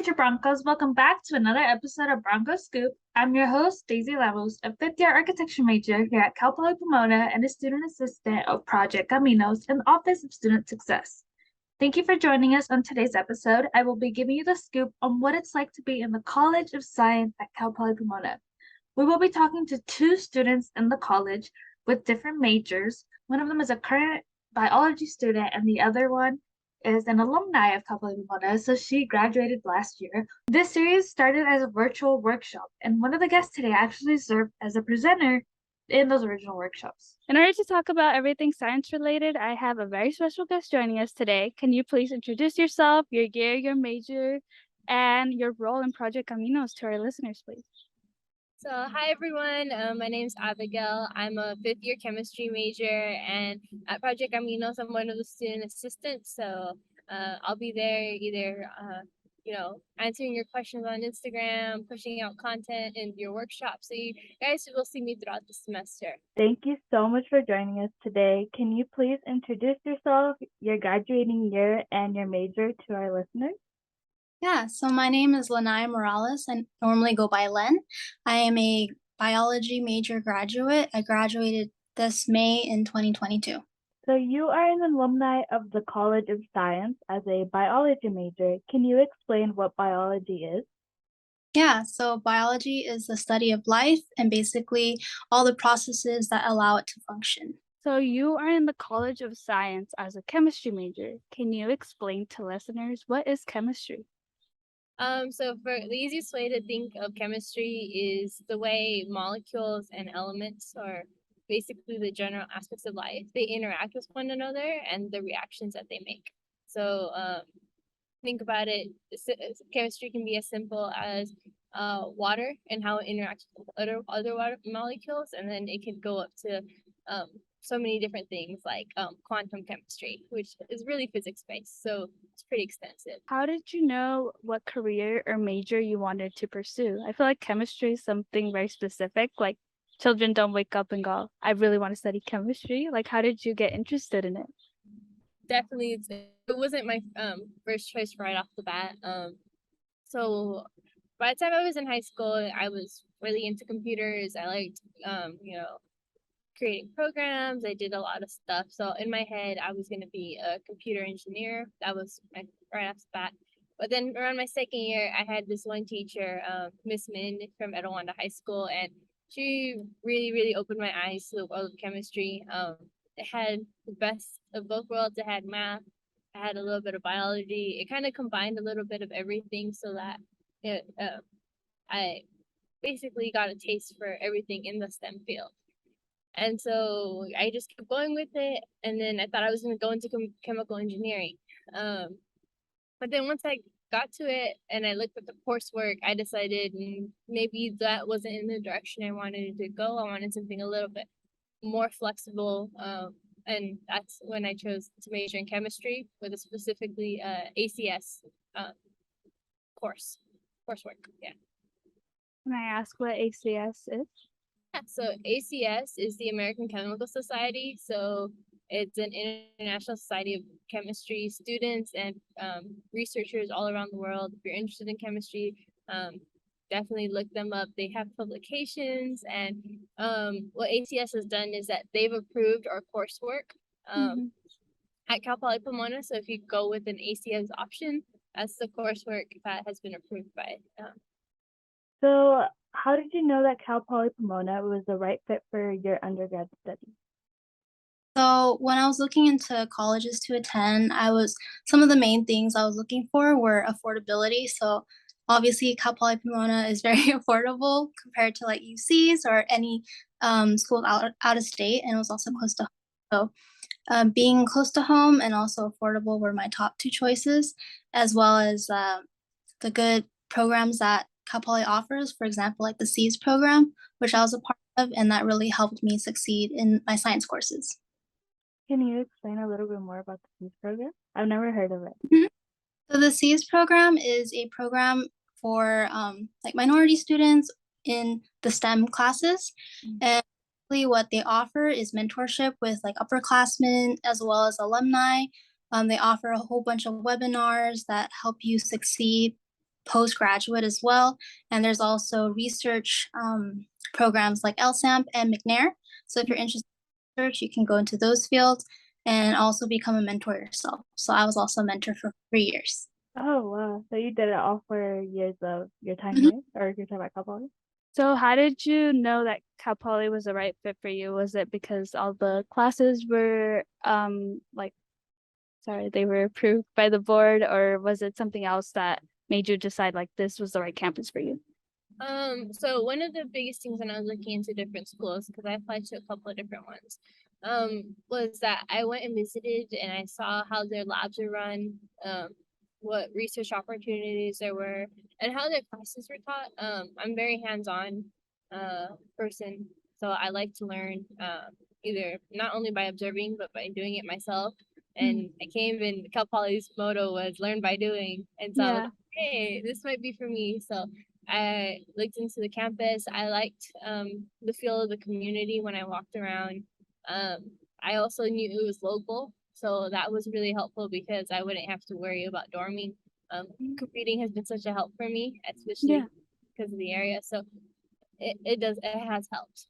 future Broncos. Welcome back to another episode of Broncos Scoop. I'm your host, Deicy Lemus, a fifth-year architecture major here at Cal Poly Pomona and a student assistant of Project Caminos in the Office of Student Success. Thank you for joining us on today's episode. I will be giving you the scoop on what it's like to be in the College of Science at Cal Poly Pomona. We will be talking to two students in the college with different majors. One of them is a current biology student, and the other one is an alumni of Cal Poly Pomona, so she graduated last year. This series started as a virtual workshop, and one of the guests today actually served as a presenter in those original workshops. In order to talk about everything science related, I have a very special guest joining us today. Can you please introduce yourself, your year, your major, and your role in Project Caminos to our listeners, please? So, hi everyone. My name's Abigail. I'm a fifth-year chemistry major, and at Project Caminos, I'm one of the student assistants. So, I'll be there either, answering your questions on Instagram, pushing out content in your workshop. So, you guys will see me throughout the semester. Thank you so much for joining us today. Can you please introduce yourself, your graduating year, and your major to our listeners? Yeah, so my name is Lenia Morales. I normally go by Len. I am a biology major graduate. I graduated this May in 2022. So you are an alumni of the College of Science as a biology major. Can you explain what biology is? Yeah, so biology is the study of life and basically all the processes that allow it to function. So you are in the College of Science as a chemistry major. Can you explain to listeners what is chemistry? So for the easiest way to think of chemistry is the way molecules and elements, or basically the general aspects of life, they interact with one another and the reactions that they make. So think about it, chemistry can be as simple as water and how it interacts with other water molecules, and then it can go up to so many different things like quantum chemistry, which is really physics-based, so it's pretty extensive. How did you know what career or major you wanted to pursue? I feel like chemistry is something very specific, like children don't wake up and go, I really want to study chemistry. Like, how did you get interested in it? Definitely, it wasn't my first choice right off the bat. So by the time I was in high school, I was really into computers. I liked, creating programs. I did a lot of stuff. So in my head, I was going to be a computer engineer. That was right off the bat. But then around my second year, I had this one teacher, Miss Min from Etowanda High School, and she really, really opened my eyes to the world of chemistry. It had the best of both worlds. It had math. I had a little bit of biology. It kind of combined a little bit of everything so that I basically got a taste for everything in the STEM field. And so I just kept going with it. And then I thought I was going to go into chemical engineering. But then once I got to it and I looked at the coursework, I decided maybe that wasn't in the direction I wanted to go. I wanted something a little bit more flexible. And that's when I chose to major in chemistry with a specifically ACS coursework. Yeah. Can I ask what ACS is? Yeah, so ACS is the American Chemical Society. So it's an international society of chemistry students and researchers all around the world. If you're interested in chemistry, definitely look them up. They have publications, and what ACS has done is that they've approved our coursework at Cal Poly Pomona. So if you go with an ACS option, that's the coursework that has been approved by. So how did you know that Cal Poly Pomona was the right fit for your undergrad studies? So when I was looking into colleges to attend, some of the main things I was looking for were affordability. So obviously Cal Poly Pomona is very affordable compared to like UCs or any school out of state, and it was also close to home. So being close to home and also affordable were my top two choices, as well as the good programs that Cal Poly offers, for example, like the SEAS program, which I was a part of, and that really helped me succeed in my science courses. Can you explain a little bit more about the SEAS program? I've never heard of it. So the SEAS program is a program for like minority students in the STEM classes. And what they offer is mentorship with like upperclassmen as well as alumni. They offer a whole bunch of webinars that help you succeed postgraduate as well. And there's also research programs like LSAMP and McNair. So if you're interested in research, you can go into those fields and also become a mentor yourself. So I was also a mentor for 3 years. Oh, wow. So you did it all for years of your time Mhm. here, or your time at Cal Poly? So how did you know that Cal Poly was the right fit for you? Was it because all the classes were they were approved by the board, or was it something else that made you decide like this was the right campus for you? So one of the biggest things when I was looking into different schools, because I applied to a couple of different ones, was that I went and visited and I saw how their labs are run, what research opportunities there were, and how their classes were taught. I'm very hands-on person, so I like to learn either not only by observing but by doing it myself. And I came and Cal Poly's motto was "Learn by doing," and so I was like, hey, this might be for me. So I looked into the campus. I liked the feel of the community when I walked around. I also knew it was local, so that was really helpful because I wouldn't have to worry about dorming. Commuting has been such a help for me, especially because of the area. So it has helped.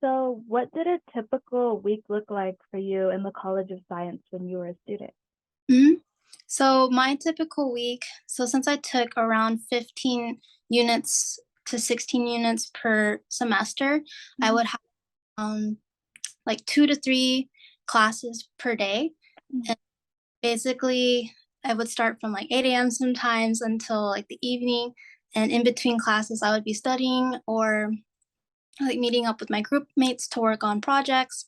So what did a typical week look like for you in the College of Science when you were a student? Mhm. So my typical week, so since I took around 15 units to 16 units per semester, I would have like 2 to 3 classes per day. And basically, I would start from like 8 a.m. sometimes until like the evening. And in between classes, I would be studying or like meeting up with my group mates to work on projects.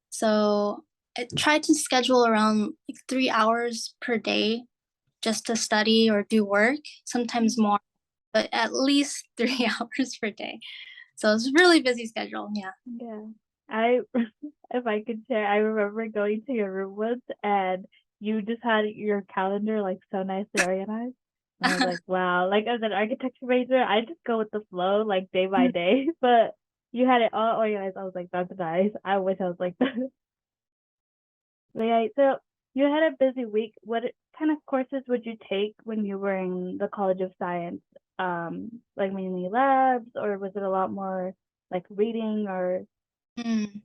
So I tried to schedule around like 3 hours per day just to study or do work, sometimes more, but at least 3 hours per day. So it's a really busy schedule. Yeah. Yeah. I, if I could share, I remember going to your room once and you just had your calendar like so nicely organized. And I was like, wow, like as an architecture major, I just go with the flow, like day by day. But you had it all organized. I was like, that's nice. I wish I was like that. But yeah, so you had a busy week. What kind of courses would you take when you were in the College of Science? Like mainly labs, or was it a lot more like reading or? Mm.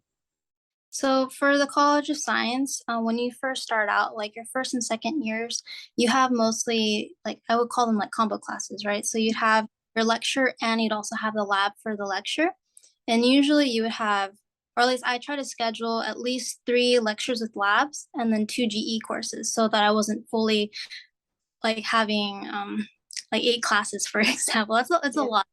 So for the College of Science, when you first start out, like your first and second years, you have mostly like I would call them like combo classes, right? So you'd have your lecture and you'd also have the lab for the lecture. And usually you would have, or at least I try to schedule at least 3 lectures with labs and then 2 GE courses so that I wasn't fully like having like 8 classes, for example. It's a lot.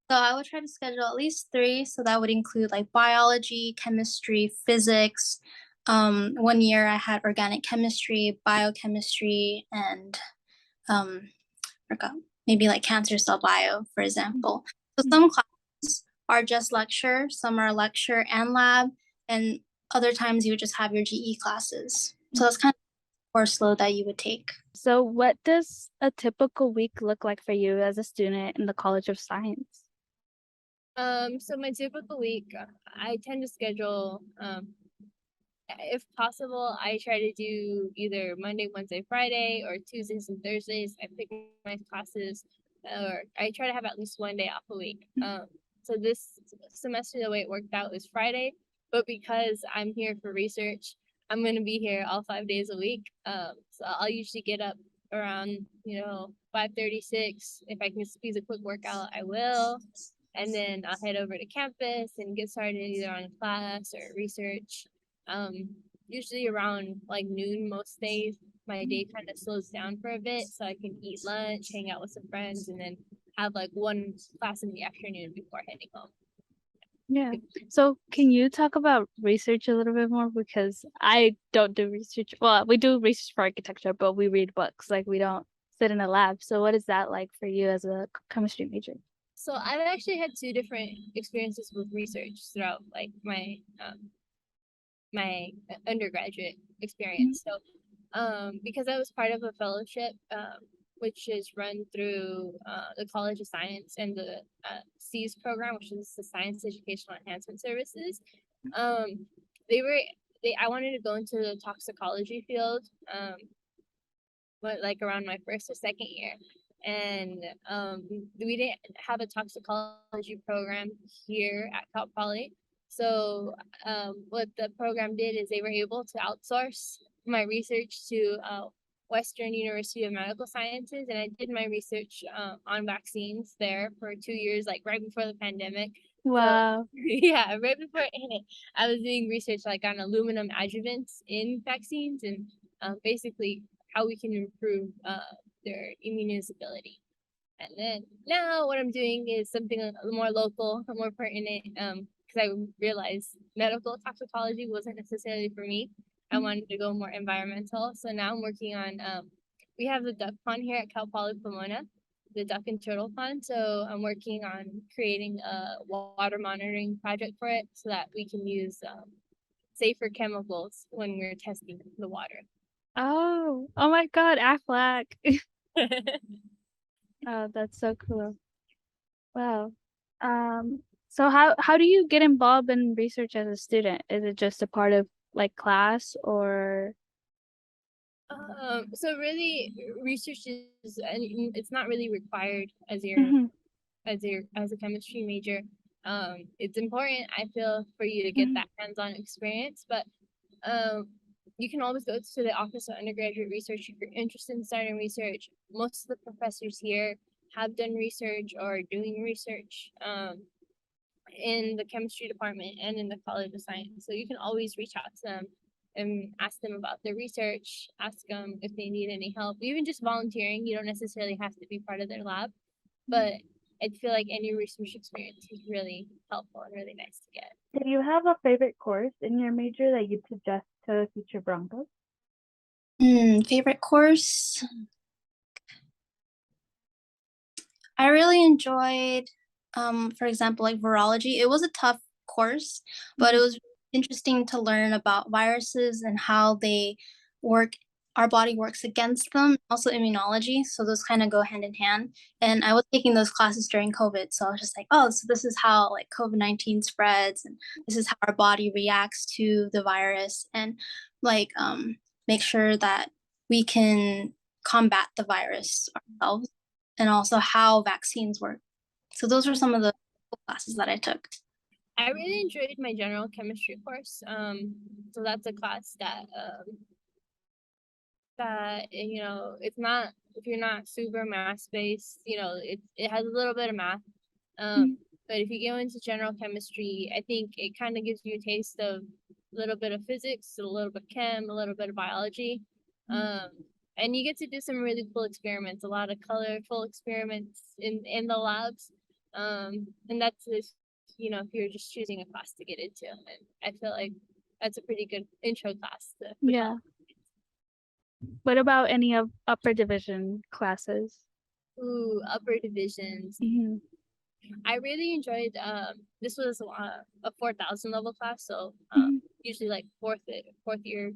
So I would try to schedule at least 3. So that would include like biology, chemistry, physics. 1 year I had organic chemistry, biochemistry, and forgot, maybe like cancer cell bio, for example. So some classes are just lecture, some are lecture and lab, and other times you would just have your GE classes. So that's kind of the course load that you would take. So what does a typical week look like for you as a student in the College of Science? So my typical week, I tend to schedule, if possible, I try to do either Monday, Wednesday, Friday, or Tuesdays and Thursdays. I pick my classes, or I try to have at least one day off a week. So this semester, the way it worked out is Friday, but because I'm here for research, I'm gonna be here all 5 days a week. So I'll usually get up around 5:36. If I can squeeze a quick workout, I will. And then I'll head over to campus and get started either on a class or research. Usually around like noon most days, my day kind of slows down for a bit so I can eat lunch, hang out with some friends, and then have like one class in the afternoon before heading home. Yeah. So can you talk about research a little bit more? Because I don't do research. Well, we do research for architecture, but we read books. Like we don't sit in a lab. So what is that like for you as a chemistry major? So I've actually had 2 different experiences with research throughout like my undergraduate experience. So because I was part of a fellowship, which is run through the College of Science and the SEAS program, which is the Science Educational Enhancement Services. I wanted to go into the toxicology field, but like around my first or second year. and we didn't have a toxicology program here at Cal Poly. So what the program did is they were able to outsource my research to Western University of Medical Sciences, and I did my research on vaccines there for 2 years, like right before the pandemic. So Wow. yeah, right before it hit, I was doing research like on aluminum adjuvants in vaccines and basically how we can improve their immunosupply. And then now what I'm doing is something a little more local, more pertinent, because I realized medical toxicology wasn't necessarily for me. I wanted to go more environmental. So now I'm working on, we have the duck pond here at Cal Poly Pomona, the duck and turtle pond. So I'm working on creating a water monitoring project for it so that we can use safer chemicals when we're testing the water. Oh my God, Aflac. Oh, that's so cool. Wow. So how do you get involved in research as a student? Is it just a part of like class or? So really, research is, and it's not really required as Mhm, as a chemistry major. It's important, I feel, for you to get mhm, that hands-on experience, but um, you can always go to the Office of Undergraduate Research if you're interested in starting research. Most of the professors here have done research or are doing research in the chemistry department and in the College of Science. So you can always reach out to them and ask them about their research, ask them if they need any help, even just volunteering. You don't necessarily have to be part of their lab, but I feel like any research experience is really helpful and really nice to get. Do you have a favorite course in your major that you'd suggest to future Broncos? Favorite course? I really enjoyed, for example, like virology. It was a tough course, but it was interesting to learn about viruses and how they work, our body works against them, also immunology. So those kind of go hand in hand. And I was taking those classes during COVID. So I was just like, oh, so this is how like COVID-19 spreads, and this is how our body reacts to the virus, and like make sure that we can combat the virus ourselves, and also how vaccines work. So those were some of the classes that I took. I really enjoyed my general chemistry course. So that's a class that it's not, if you're not super math based, it has a little bit of math. But if you go into general chemistry, I think it kind of gives you a taste of a little bit of physics, a little bit of chem, a little bit of biology. And you get to do some really cool experiments, a lot of colorful experiments in the labs. And that's if you're just choosing a class to get into. And I feel like that's a pretty good intro class to Yeah. What about any of upper division classes? Ooh, upper divisions. Mhm, I really enjoyed this was a 4,000 level class, so mhm. usually like fourth year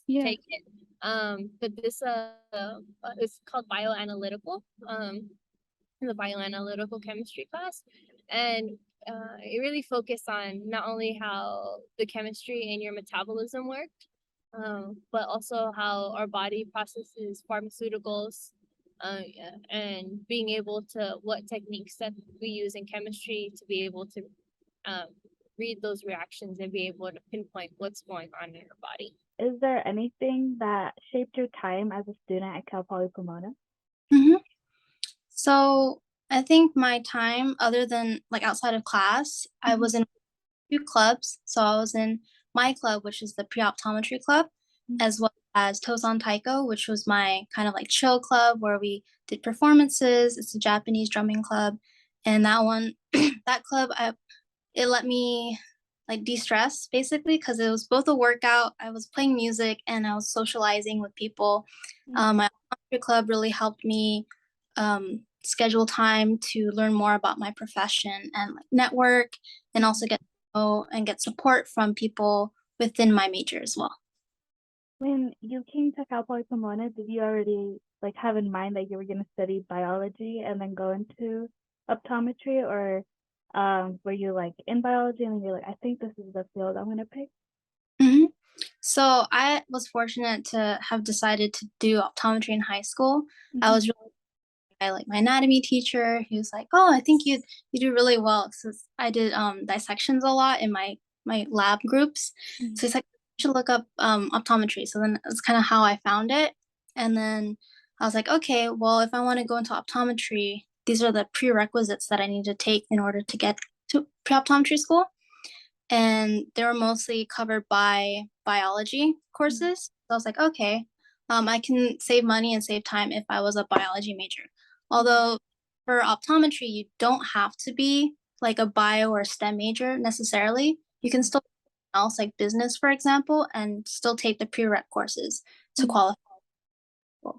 Yeah. take it. But this it's called bioanalytical, the bioanalytical chemistry class, and it really focused on not only how the chemistry and your metabolism worked, but also how our body processes pharmaceuticals, and being able to what techniques that we use in chemistry to be able to um, read those reactions and be able to pinpoint what's going on in your body. Is there anything that shaped your time as a student at Cal Poly Pomona? hmm So I think my time, other than like outside of class, I was in 2 clubs. So I was in my club, which is the pre-optometry club, as well as Tozan Taiko, which was my kind of like chill club where we did performances. It's a Japanese drumming club. And that one, that club, it let me like de-stress basically, because it was both a workout, I was playing music, and I was socializing with people. My optometry club really helped me schedule time to learn more about my profession and like network, and also get to know and get support from people within my major as well. When you came to Cal Poly Pomona, did you already like have in mind that you were going to study biology and then go into optometry, or were you like in biology and then you're like, I think this is the field I'm going to pick? hmm So I was fortunate to have decided to do optometry in high school. I was really like my anatomy teacher. He was like, "Oh, I think you do really well." Since I did dissections a lot in my lab groups, so he's like, "You should look up optometry." So then that's kind of how I found it, and then I was like, "Okay, well, if I want to go into optometry, these are the prerequisites that I need to take in order to get to pre-optometry school." And they were mostly covered by biology courses. So I was like, okay, I can save money and save time if I was a biology major. Although for optometry, you don't have to be like a bio or STEM major necessarily. You can still else like business, for example, and still take the prereq courses to qualify.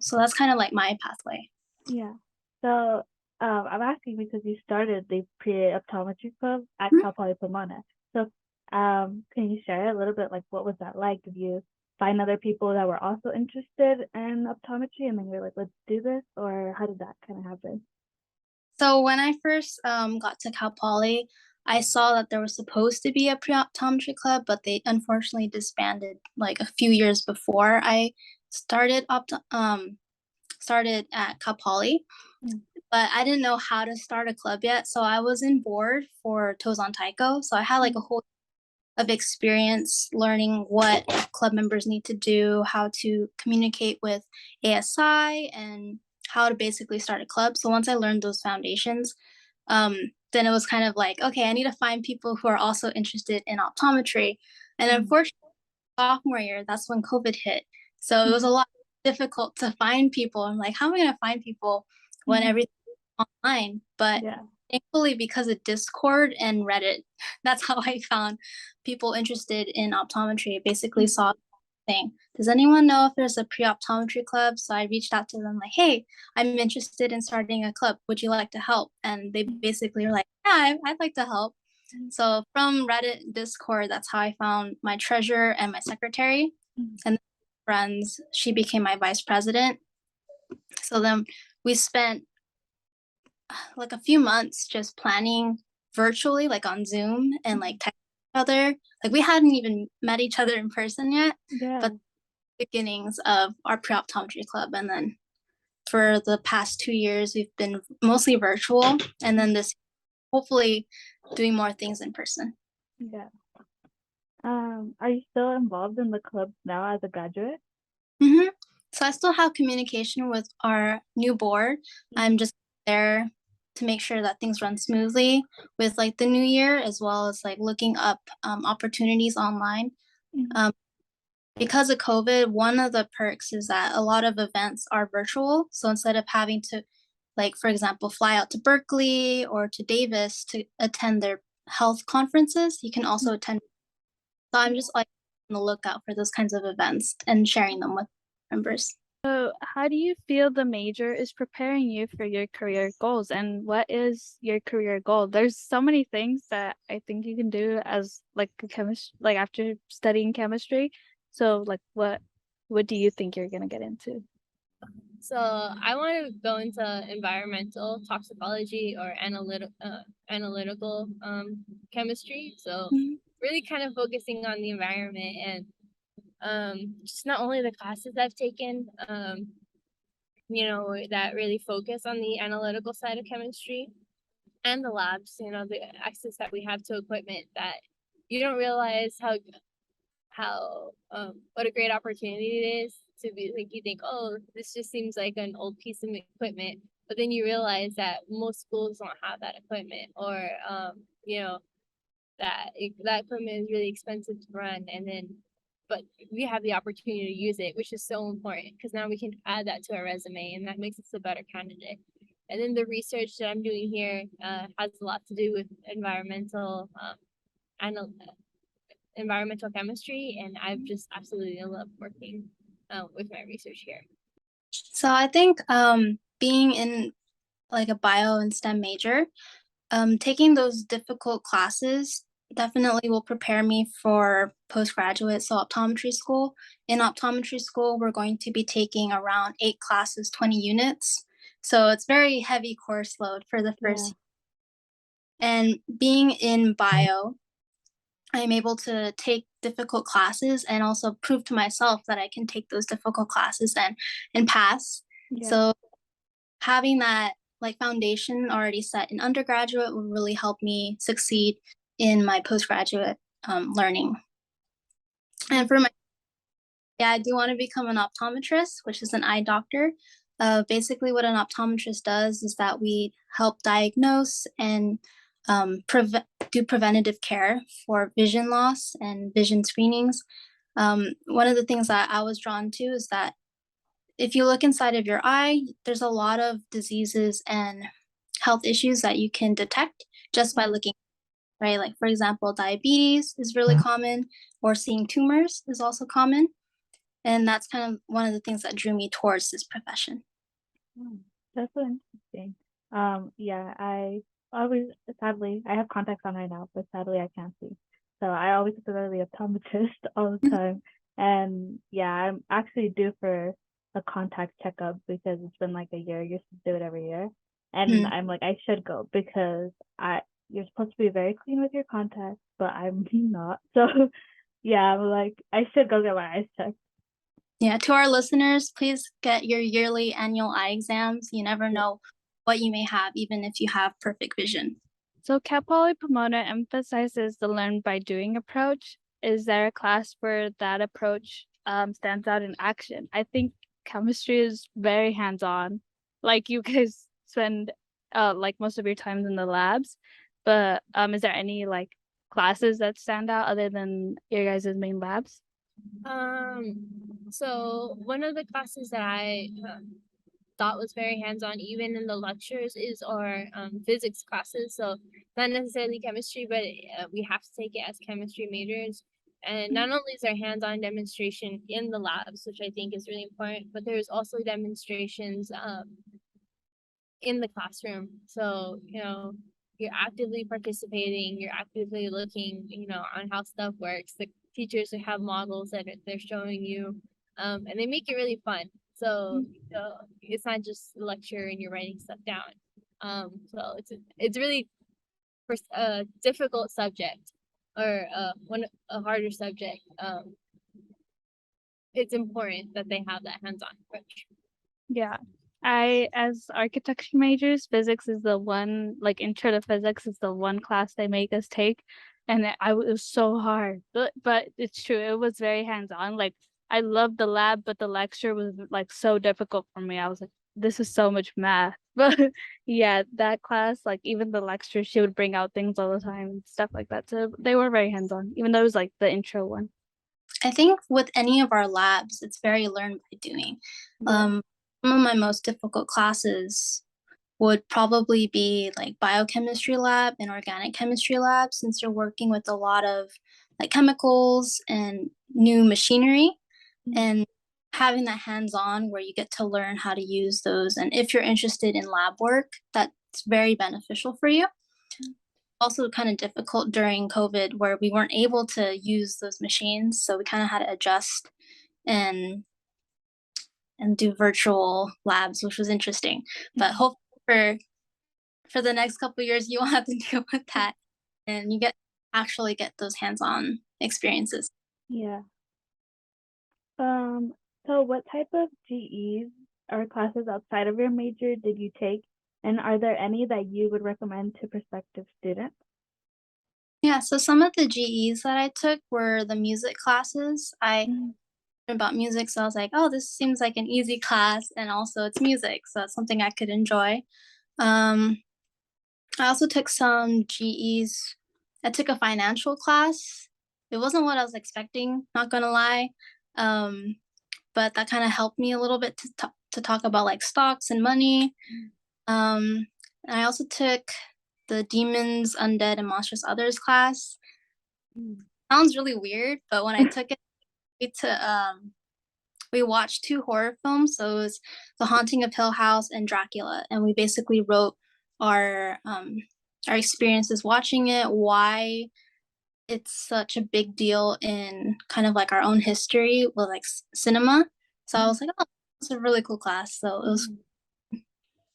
So that's kind of like my pathway. Yeah. So I'm asking because you started the pre-optometry club at Cal Poly Pomona. So can you share a little bit, like, what was that like? Did you find other people that were also interested in optometry and then you're like, let's do this? Or how did that kind of happen? So when I first got to Cal Poly, I saw that there was supposed to be a pre-optometry club, but they unfortunately disbanded like a few years before I started started at Cal Poly. But I didn't know how to start a club yet, so I was in board for Toes on Taiko. So I had like a whole of experience learning what club members need to do, how to communicate with ASI, and how to basically start a club. So once I learned those foundations, then it was kind of like, okay, I need to find people who are also interested in optometry. And unfortunately, sophomore year, that's when COVID hit. So it was a lot difficult to find people. I'm like, how am I going to find people when everything's online? But thankfully, because of Discord and Reddit, that's how I found people interested in optometry. I basically saw thing. Does anyone know if there's a pre-optometry club? So I reached out to them like, hey, I'm interested in starting a club. Would you like to help? And they basically were like, yeah, I'd like to help. So from Reddit, Discord, that's how I found my treasurer and my secretary. And friends, she became my vice president. So then we spent like a few months just planning virtually, like on Zoom, and like texting each other. Like we hadn't even met each other in person yet, but beginnings of our pre-optometry club. And then for the past 2 years, we've been mostly virtual, and then this hopefully doing more things in person. Yeah. Are you still involved in the club now as a graduate? So I still have communication with our new board. I'm just there to make sure that things run smoothly with like the new year, as well as like looking up opportunities online. Because of COVID, one of the perks is that a lot of events are virtual. So instead of having to, like, for example, fly out to Berkeley or to Davis to attend their health conferences, you can also attend. So I'm just like on the lookout for those kinds of events and sharing them with members. So how do you feel the major is preparing you for your career goals, and what is your career goal? There's so many things that I think you can do as like a chemist, like after studying chemistry. So like what do you think you're gonna get into? So I want to go into environmental toxicology or analytical chemistry. So really kind of focusing on the environment and just not only the classes I've taken, that really focus on the analytical side of chemistry and the labs, the access that we have to equipment that you don't realize how what a great opportunity it is to be like, you think, oh, this just seems like an old piece of equipment, but then you realize that most schools don't have that equipment, or that equipment is really expensive to run, but we have the opportunity to use it, which is so important because now we can add that to our resume and that makes us a better candidate. And then the research that I'm doing here has a lot to do with environmental chemistry, and I've just absolutely loved working with my research here. So I think being in like a bio and STEM major, taking those difficult classes definitely will prepare me for postgraduate, so optometry school. In optometry school, we're going to be taking around 8 classes, 20 units. So it's very heavy course load for the first year. And being in bio, I'm able to take difficult classes and also prove to myself that I can take those difficult classes and pass. So having that like foundation already set in undergraduate would really help me succeed in my postgraduate learning. And for my, I do want to become an optometrist, which is an eye doctor. Basically, what an optometrist does is that we help diagnose and do preventative care for vision loss and vision screenings. One of the things that I was drawn to is that if you look inside of your eye, there's a lot of diseases and health issues that you can detect just by looking, right? Like, for example, diabetes is really common, or seeing tumors is also common. And that's kind of one of the things that drew me towards this profession. That's so interesting. Yeah, I always, sadly, I have contacts on right now, but sadly I can't see. So I always go to the optometrist all the time. And yeah, I'm actually due for a contact checkup because it's been like a year. You're supposed to do it every year. And I'm like, I should go because you're supposed to be very clean with your contacts, but I'm not. So yeah, I'm like, I should go get my eyes checked. Yeah, to our listeners, please get your yearly annual eye exams. You never know what you may have, even if you have perfect vision. So Cal Poly Pomona emphasizes the learn by doing approach. Is there a class where that approach stands out in action? I think chemistry is very hands-on. Like you guys spend like most of your time in the labs, but is there any like classes that stand out other than your guys' main labs? So one of the classes that I thought was very hands-on, even in the lectures, is our physics classes. So not necessarily chemistry, but we have to take it as chemistry majors. And not only is there hands-on demonstration in the labs, which I think is really important, but there's also demonstrations in the classroom. So, you're actively participating, you're actively looking, on how stuff works. The teachers have models that they're showing you, and they make it really fun. So, it's not just a lecture and you're writing stuff down. So it's really a difficult subject, or a harder subject. It's important that they have that hands-on approach. Yeah. As architecture majors, physics is the one, like intro to physics is the one class they make us take. And it was so hard, but it's true. It was very hands-on. Like I loved the lab, but the lecture was like so difficult for me. I was like, this is so much math. But yeah, that class, like even the lecture, she would bring out things all the time and stuff like that. So they were very hands-on, even though it was like the intro one. I think with any of our labs, it's very learn by doing. Yeah. Some of my most difficult classes would probably be like biochemistry lab and organic chemistry lab, since you're working with a lot of like chemicals and new machinery, and having that hands-on where you get to learn how to use those. And if you're interested in lab work, that's very beneficial for you. Also kind of difficult during COVID where we weren't able to use those machines. So we kind of had to adjust and do virtual labs, which was interesting. But hopefully for the next couple of years, you won't have to deal with that, and you actually get those hands-on experiences. Yeah. So what type of GEs or classes outside of your major did you take? And are there any that you would recommend to prospective students? Yeah, so some of the GEs that I took were the music classes. I learned about music, so I was like, oh, this seems like an easy class, and also it's music, so it's something I could enjoy. I also took some GEs. I took a financial class. It wasn't what I was expecting, not gonna lie. But that kind of helped me a little bit to talk about like stocks and money. And I also took the Demons, Undead, and Monstrous Others class. Sounds really weird, but when I took it, we watched 2 horror films. So it was The Haunting of Hill House and Dracula, and we basically wrote our experiences watching it, why it's such a big deal in kind of like our own history with like cinema. So I was like, oh, it's a really cool class. So it was.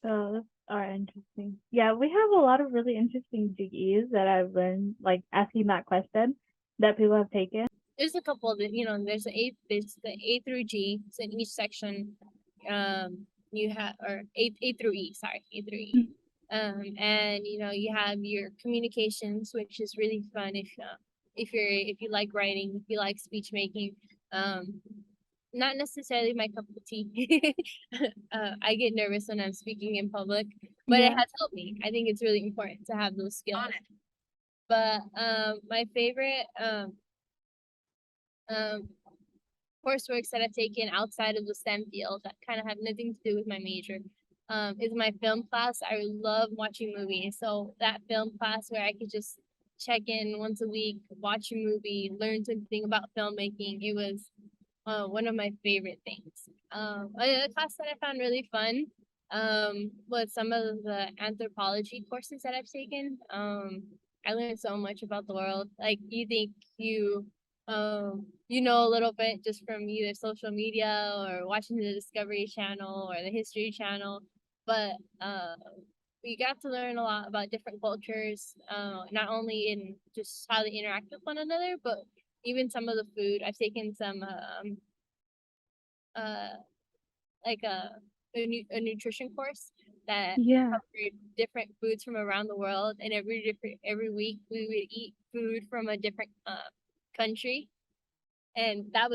So those are interesting. Yeah, we have a lot of really interesting GEs that I've learned, like asking that question that people have taken. There's a couple that, there's the A through G. So in each section, you have, or A through E, sorry, A through E. And you have your communications, which is really fun if you like writing, if you like speech making. Not necessarily my cup of tea. I get nervous when I'm speaking in public, but it has helped me. I think it's really important to have those skills. But my favorite coursework that I've taken outside of the STEM field that kind of have nothing to do with my major is my film class. I love watching movies. So that film class where I could just check in once a week, watch a movie, learn something about filmmaking, it was one of my favorite things. Another class that I found really fun was some of the anthropology courses that I've taken. I learned so much about the world. Like you think you know a little bit just from either social media or watching the Discovery Channel or the History Channel, but we got to learn a lot about different cultures, not only in just how they interact with one another, but even some of the food. I've taken some like a nutrition course that covered different foods from around the world, and every week we would eat food from a different country, and I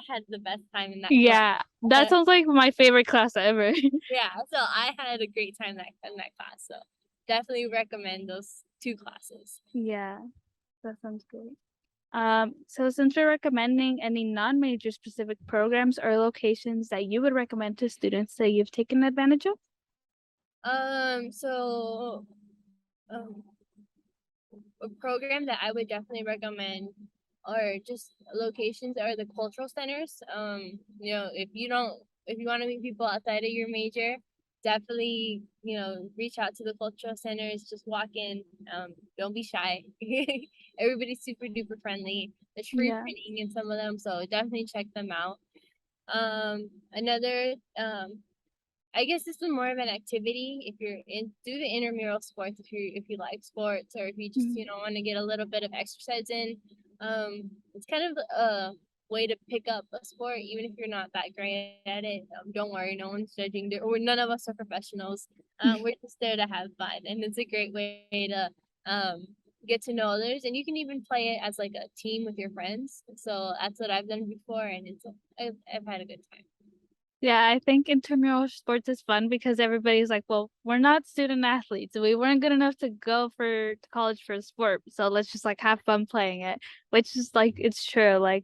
had the best time in that class. Yeah, that sounds like my favorite class ever. Yeah, so I had a great time in that class. So definitely recommend those two classes. Yeah, that sounds great. So since we're recommending any non-major specific programs or locations that you would recommend to students that you've taken advantage of? So a program that I would definitely recommend or just locations are the cultural centers. If you want to meet people outside of your major, definitely, reach out to the cultural centers, just walk in. Don't be shy. Everybody's super duper friendly. There's free printing in some of them, so definitely check them out. Another I guess this is more of an activity if you're do the intramural sports if you like sports, or if you just want to get a little bit of exercise in. It's kind of a way to pick up a sport even if you're not that great at it. Don't worry, no one's judging. None of us are professionals. We're just there to have fun, and it's a great way to get to know others, and you can even play it as like a team with your friends. So that's what I've done before, and I've had a good time. Yeah, I think intramural sports is fun because everybody's like, well, we're not student athletes. We weren't good enough to go to college for a sport. So let's just like have fun playing it, which is like, it's true. Like,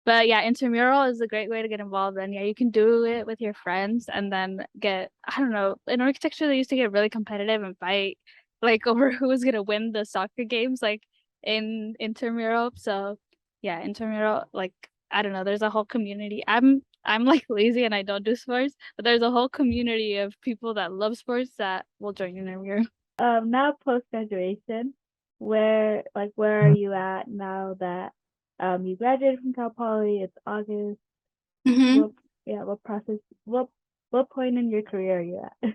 but yeah, intramural is a great way to get involved. And yeah, you can do it with your friends and then I don't know, in architecture, they used to get really competitive and fight like over who was going to win the soccer games, like in intramural. So yeah, intramural, like, I don't know, there's a whole community. I'm like lazy and I don't do sports, but there's a whole community of people that love sports that will join in every year. Now post graduation, where are you at now that you graduated from Cal Poly? It's August. What process? What point in your career are you at?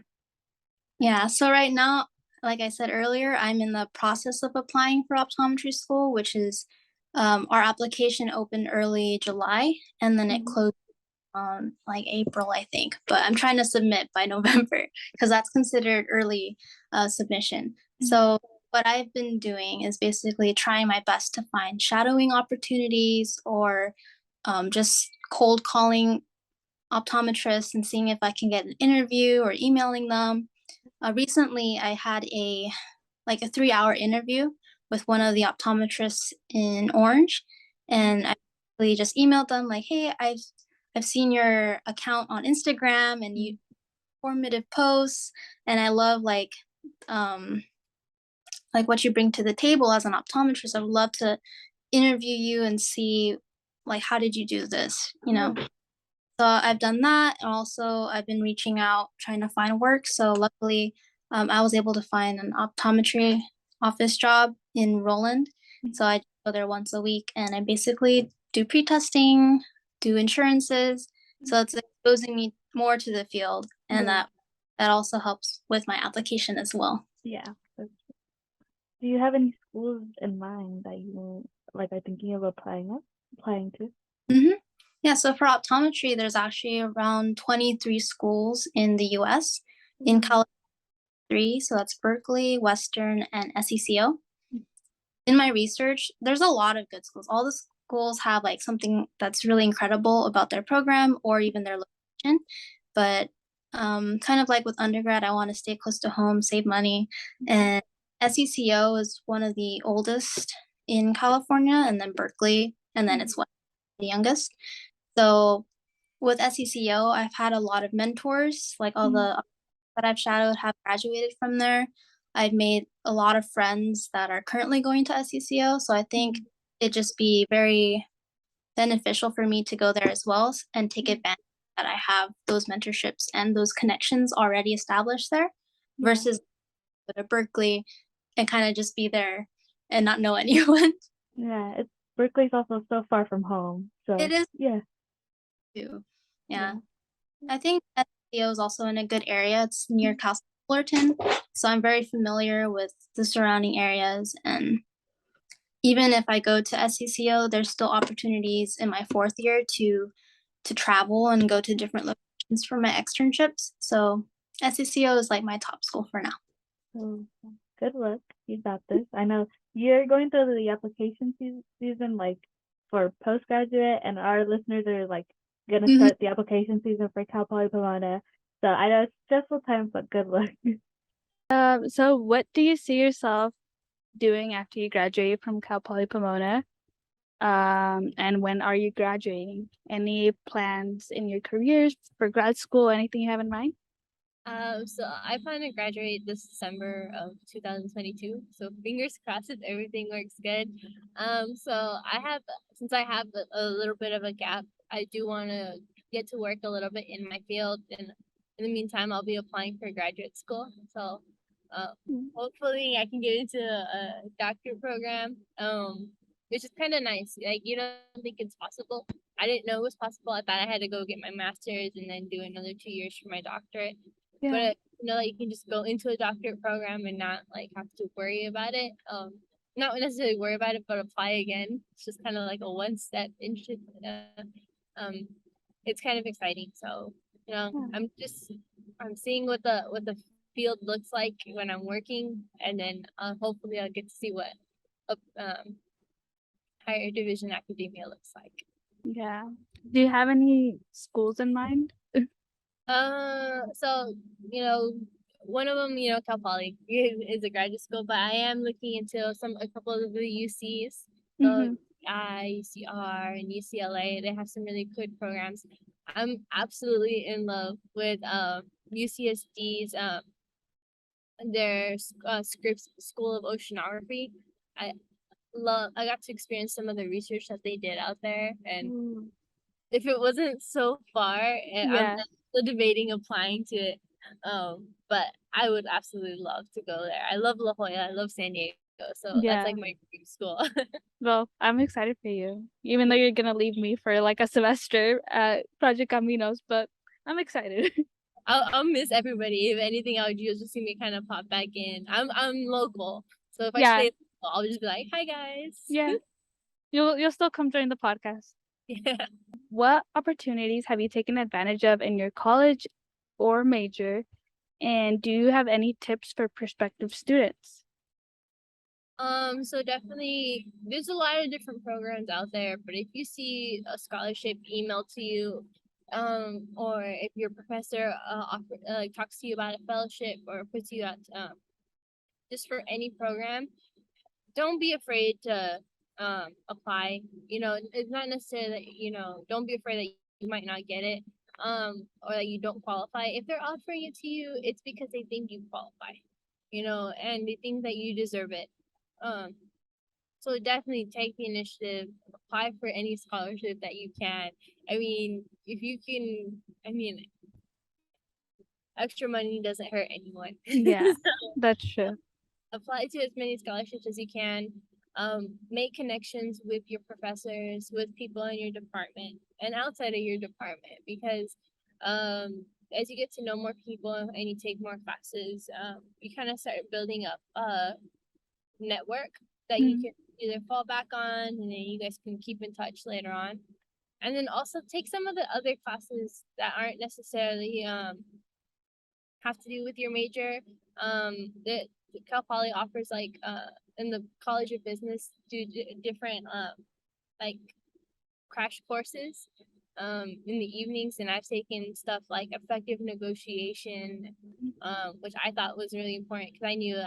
Yeah, so right now, like I said earlier, I'm in the process of applying for optometry school, which is our application opened early July, and then it closed on like April, I think. But I'm trying to submit by November because that's considered early submission. So what I've been doing is basically trying my best to find shadowing opportunities or just cold calling optometrists and seeing if I can get an interview or emailing them. Recently, I had a 3-hour interview with one of the optometrists in Orange, and I really just emailed them like, "Hey, I've seen your account on Instagram and you informative posts, and I love like what you bring to the table as an optometrist. I would love to interview you and see like how did you do this, you know?" So I've done that, and also I've been reaching out trying to find work. So luckily, I was able to find an optometry office job in Roland. So I go there once a week, and I basically do pre-testing, do insurances. So it's exposing me more to the field, and that also helps with my application as well. Yeah. Do you have any schools in mind that you are thinking of applying to? Yeah, so for optometry, there's actually around 23 schools in the US. In California, 3, so that's Berkeley, Western, and SECO. In my research, there's a lot of good schools. All the schools have like something that's really incredible about their program or even their location. But kind of like with undergrad, I want to stay close to home, save money. And SECO is one of the oldest in California, and then Berkeley, and then it's the youngest. So with SECO, I've had a lot of mentors, like all the that I've shadowed have graduated from there. I've made a lot of friends that are currently going to SECO, so I think it'd just be very beneficial for me to go there as well and take advantage that I have those mentorships and those connections already established there versus go to Berkeley and kind of just be there and not know anyone. Yeah, Berkeley's also so far from home. So It is yeah. too. Yeah. I think SEO is also in a good area. It's near Castle Fullerton, so I'm very familiar with the surrounding areas. And even if I go to SECO, there's still opportunities in my 4th year to travel and go to different locations for my externships. So SECO is like my top school for now. So good luck. You got this. I know you're going through the application season like for postgraduate, and our listeners are like gonna start the application season for Cal Poly Pomona. So I know it's stressful time, but good luck. So what do you see yourself doing after you graduate from Cal Poly Pomona? And when are you graduating? Any plans in your careers for grad school? Anything you have in mind? So I plan to graduate this December of 2022. So fingers crossed if everything works good. So since I have a little bit of a gap, I do want to get to work a little bit in my field, and in the meantime, I'll be applying for graduate school. So, hopefully, I can get into a doctorate program. Which is kind of nice. Like, you don't think it's possible. I didn't know it was possible. I thought I had to go get my master's and then do another 2 years for my doctorate. But like you can just go into a doctorate program and not like have to worry about it. Not necessarily worry about it, but apply again. It's just kind of like a one step into. It's kind of exciting. So I'm seeing what the field looks like when I'm working, and then hopefully I'll get to see what higher division academia looks like. Yeah. Do you have any schools in mind? So one of them, Cal Poly is a graduate school, but I am looking into a couple of the UCs, so ICR and UCLA. They have some really good programs. I'm absolutely in love with UCSD's their Scripps School of Oceanography. I got to experience some of the research that they did out there, and if it wasn't so far, I'm still debating applying to it. But I would absolutely love to go there. I love La Jolla. I love San Diego. So that's like my dream school. Well, I'm excited for you, even though you're gonna leave me for like a semester at Project Caminos, but I'm excited. I'll miss everybody. If anything, you'll just see me kind of pop back in. I'm local, so if I stay local, I'll just be like, "Hi guys." Yeah, you'll still come join the podcast. Yeah. What opportunities have you taken advantage of in your college or major, and do you have any tips for prospective students? So definitely there's a lot of different programs out there, but if you see a scholarship emailed to you, or if your professor talks to you about a fellowship or puts you out just for any program, don't be afraid to apply. It's not necessarily that, don't be afraid that you might not get it, or that you don't qualify. If they're offering it to you, it's because they think you qualify, and they think that you deserve it. So definitely take the initiative, apply for any scholarship that you can. I mean, if you can, extra money doesn't hurt anyone. Yeah, that's true. Apply to as many scholarships as you can. Make connections with your professors, with people in your department and outside of your department, because as you get to know more people and you take more classes, you kind of start building up a network that you can either fall back on, and then you guys can keep in touch later on. and then also take some of the other classes that aren't necessarily have to do with your major. The Cal Poly offers like in the College of Business different like crash courses in the evenings, and I've taken stuff like effective negotiation, which I thought was really important because I knew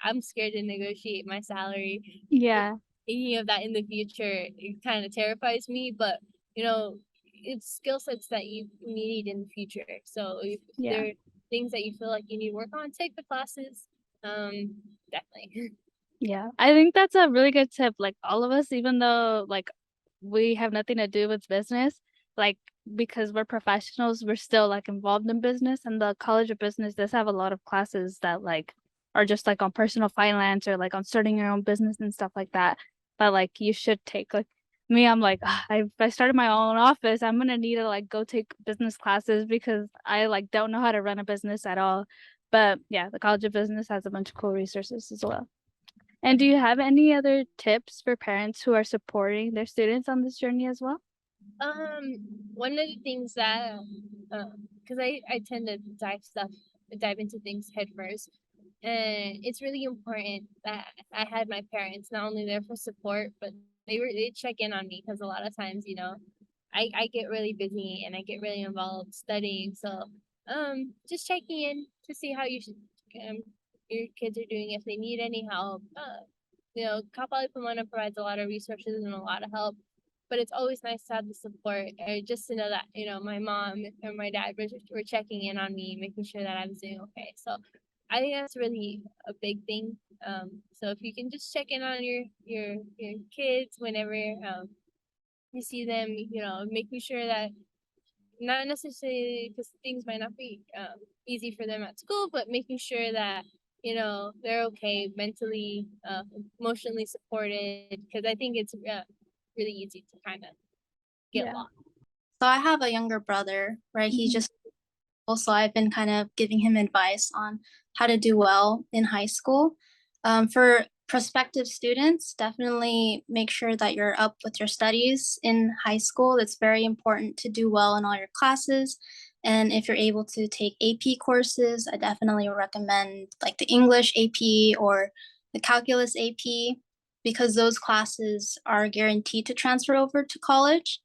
I'm scared to negotiate my salary. Yeah. Thinking of that in the future, it kind of terrifies me, but you know, it's skill sets that you need in the future. So if Yeah. there are things that you feel like you need to work on, take the classes. Definitely. Yeah, I think that's a really good tip. Like all of us, even though like we have nothing to do with business, like because we're professionals, we're still like involved in business. And the College of Business does have a lot of classes that like are just like on personal finance or like on starting your own business and stuff like that. But like you should take like me, I'm like, "Ugh, if I started my own office, I'm gonna need to like go take business classes because I like don't know how to run a business at all." But yeah, the College of Business has a bunch of cool resources as well. And do you have any other tips for parents who are supporting their students on this journey as well? One of the things that, because I tend to dive into things head first, and it's really important that I had my parents not only there for support, but they check in on me because a lot of times, I get really busy and I get really involved studying. So, just checking in to see how um, your kids are doing, if they need any help. Cal Poly Pomona provides a lot of resources and a lot of help, but it's always nice to have the support, or just to know that my mom or my dad were checking in on me, making sure that I was doing okay. So I think that's really a big thing. So if you can just check in on your kids whenever you see them, making sure that, not necessarily because things might not be easy for them at school, but making sure that they're okay mentally, emotionally supported, because I think it's really easy to kind of get Yeah. lost. So I have a younger brother, right? He just also, I've been kind of giving him advice on how to do well in high school. For prospective students, definitely make sure that you're up with your studies in high school. It's very important to do well in all your classes. And if you're able to take AP courses, I definitely recommend like the English AP or the Calculus AP, because those classes are guaranteed to transfer over to college.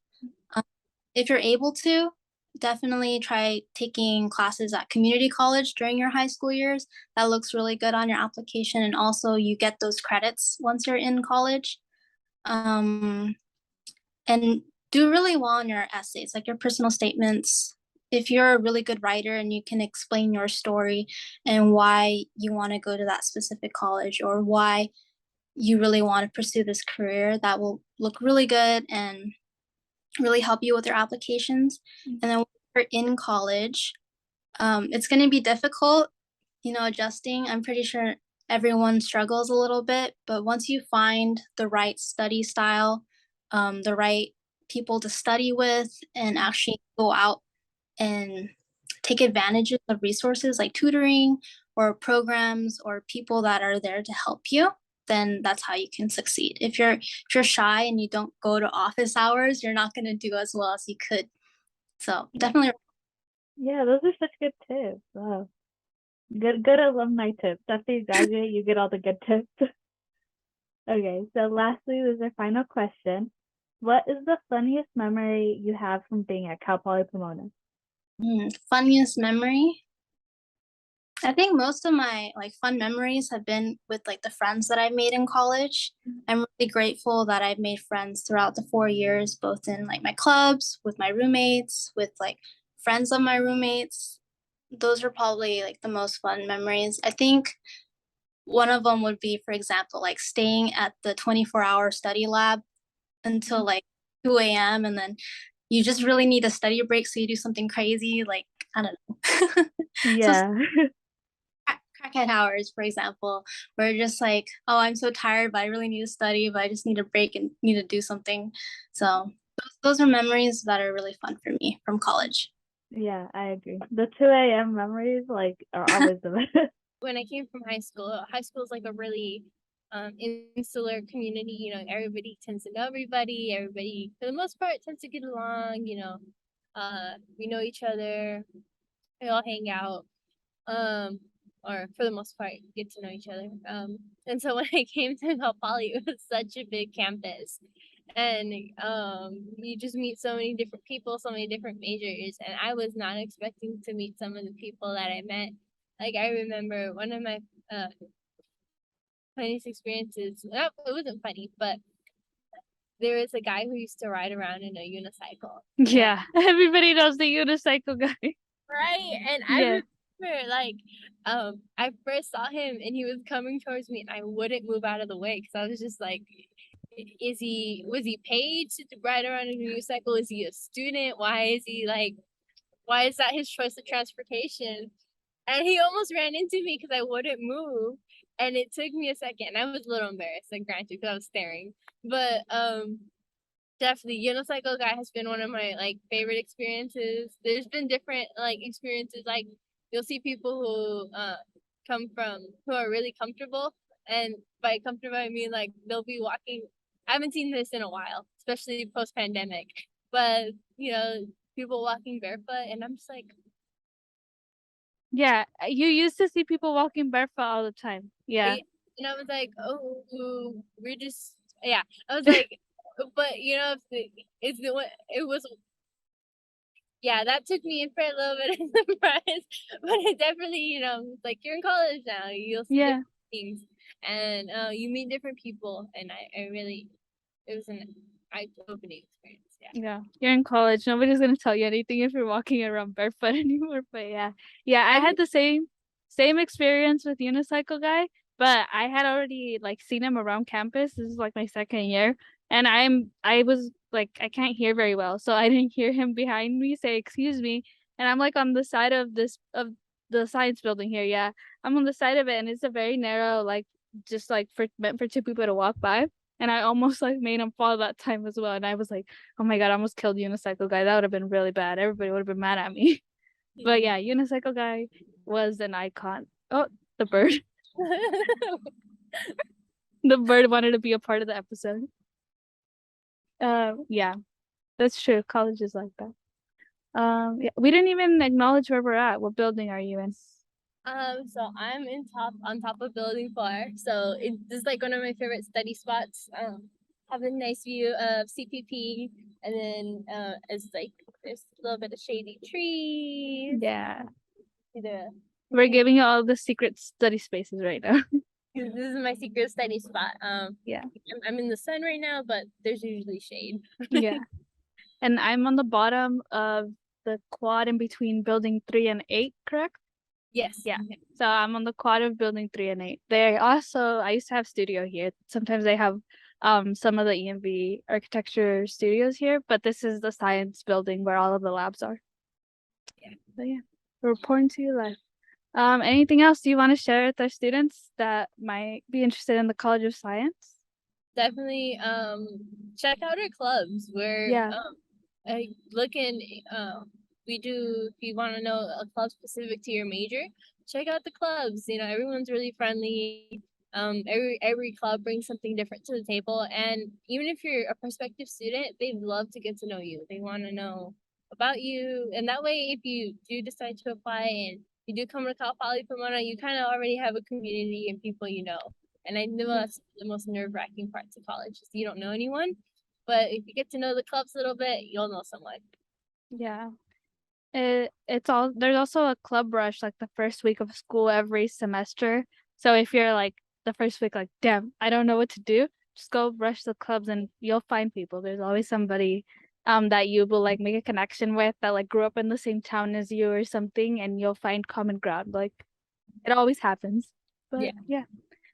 If you're able to, definitely try taking classes at community college during your high school years. That looks really good on your application, and also you get those credits once you're in college. And do really well on your essays, like your personal statements. If you're a really good writer and you can explain your story and why you want to go to that specific college, or why you really want to pursue this career, that will look really good and really help you with your applications. And then when you're in college, it's going to be difficult, adjusting. I'm pretty sure everyone struggles a little bit, but once you find the right study style, the right people to study with, and actually go out and take advantage of resources like tutoring or programs or people that are there to help you, then that's how you can succeed. If you're shy and you don't go to office hours, you're not going to do as well as you could. So definitely. Yeah, those are such good tips. Wow. Good alumni tips. After you graduate, you get all the good tips. Okay, so lastly, there's our final question. What is the funniest memory you have from being at Cal Poly Pomona? Funniest memory? I think most of my like fun memories have been with like the friends that I've made in college. I'm really grateful that I've made friends throughout the 4 years, both in like my clubs, with my roommates, with like friends of my roommates. Those are probably like the most fun memories. I think one of them would be, for example, like staying at the 24-hour study lab until like 2 a.m. and then you just really need a study break, so you do something crazy, like I don't know. Yeah. Crackhead hours, for example, where you're just like, oh, I'm so tired, but I really need to study, but I just need a break and need to do something. So those are memories that are really fun for me from college. Yeah, I agree. The 2 a.m. memories like are always the best. When I came from high school is like a really insular community. You know, everybody tends to know everybody. Everybody, for the most part, tends to get along. You know, we know each other. We all hang out. Or for the most part, get to know each other. And so when I came to Cal Poly, it was such a big campus, and you just meet so many different people, so many different majors, and I was not expecting to meet some of the people that I met. Like, I remember one of my funniest experiences. It wasn't funny, but there was a guy who used to ride around in a unicycle. Yeah, everybody knows the unicycle guy. Right? And I remember, like, I first saw him and he was coming towards me and I wouldn't move out of the way because I was just like, was he paid to ride around in a unicycle? Is he a student? Why is that his choice of transportation? And he almost ran into me because I wouldn't move. And it took me a second. I was a little embarrassed, like, granted, because I was staring. But definitely, unicycle guy has been one of my, like, favorite experiences. There's been different, like, experiences. Like, you'll see people who are really comfortable. And by comfortable, I mean, like, they'll be walking. I haven't seen this in a while, especially post-pandemic. But, you know, people walking barefoot. And I'm just like, Yeah, you used to see people walking barefoot all the time. Yeah. and I was like, oh, we're just, yeah. I was like, but you know, it was, yeah, that took me in for a little bit of surprise, but it definitely, you know, like, you're in college now, you'll see different things, and you meet different people, and I really, it was an eye-opening experience. Yeah, you're in college. Nobody's gonna tell you anything if you're walking around barefoot anymore. But yeah, I had the same experience with unicycle guy, but I had already, like, seen him around campus. This is like my second year, and I was like, I can't hear very well, so I didn't hear him behind me say excuse me, and I'm like on the side of the science building here. Yeah, I'm on the side of it, and it's a very narrow, like, just like meant for two people to walk by. And I almost, like, made him fall that time as well. And I was like, oh my God, I almost killed unicycle guy. That would have been really bad. Everybody would have been mad at me. But yeah, unicycle guy was an icon. Oh, the bird. The bird wanted to be a part of the episode. Yeah, that's true. College is like that. Yeah, we didn't even acknowledge where we're at. What building are you in? So I'm on top of building 4. So it's like one of my favorite study spots. Have a nice view of CPP, and then it's like there's a little bit of shady trees. Yeah. We're giving you all the secret study spaces right now. This is my secret study spot. Yeah. I'm in the sun right now, but there's usually shade. Yeah. And I'm on the bottom of the quad in between building 3 and 8, correct? Yes. Yeah. So I'm on the quad of building 3 and 8. I used to have studio here. Sometimes they have some of the EMV architecture studios here, but this is the science building where all of the labs are. Yeah. So yeah, we're reporting to you live. Anything else you want to share with our students that might be interested in the College of Science? Definitely check out our clubs. We're we do, if you want to know a club specific to your major, check out the clubs. You know, everyone's really friendly. Every club brings something different to the table, and even if you're a prospective student, they'd love to get to know you. They want to know about you, and that way, if you do decide to apply and you do come to Cal Poly Pomona, you kind of already have a community and people you know. And I know that's the most nerve-wracking part to college, is you don't know anyone, but if you get to know the clubs a little bit, you'll know someone. Yeah. There's also a club rush, like the first week of school every semester. So if you're like the first week, like, damn, I don't know what to do, just go rush the clubs and you'll find people. There's always somebody that you will, like, make a connection with that, like, grew up in the same town as you or something, and you'll find common ground. Like, it always happens. But yeah.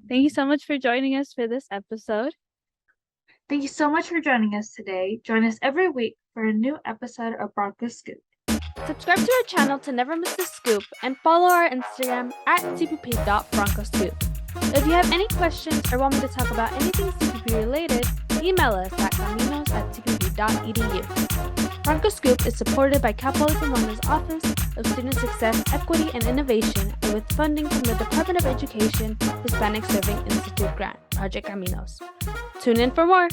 Thank you so much for joining us for this episode. Thank you so much for joining us today. Join us every week for a new episode of Broncos Scoop. Subscribe to our channel to never miss a scoop, and follow our Instagram at cpp.broncoscoop. If you have any questions or want me to talk about anything CPP related, email us at caminos@cpp.edu. Bronco Scoop is supported by Cal Poly Pomona's Office of Student Success, Equity, and Innovation, and with funding from the Department of Education Hispanic Serving Institute grant. Project Caminos. Tune in for more.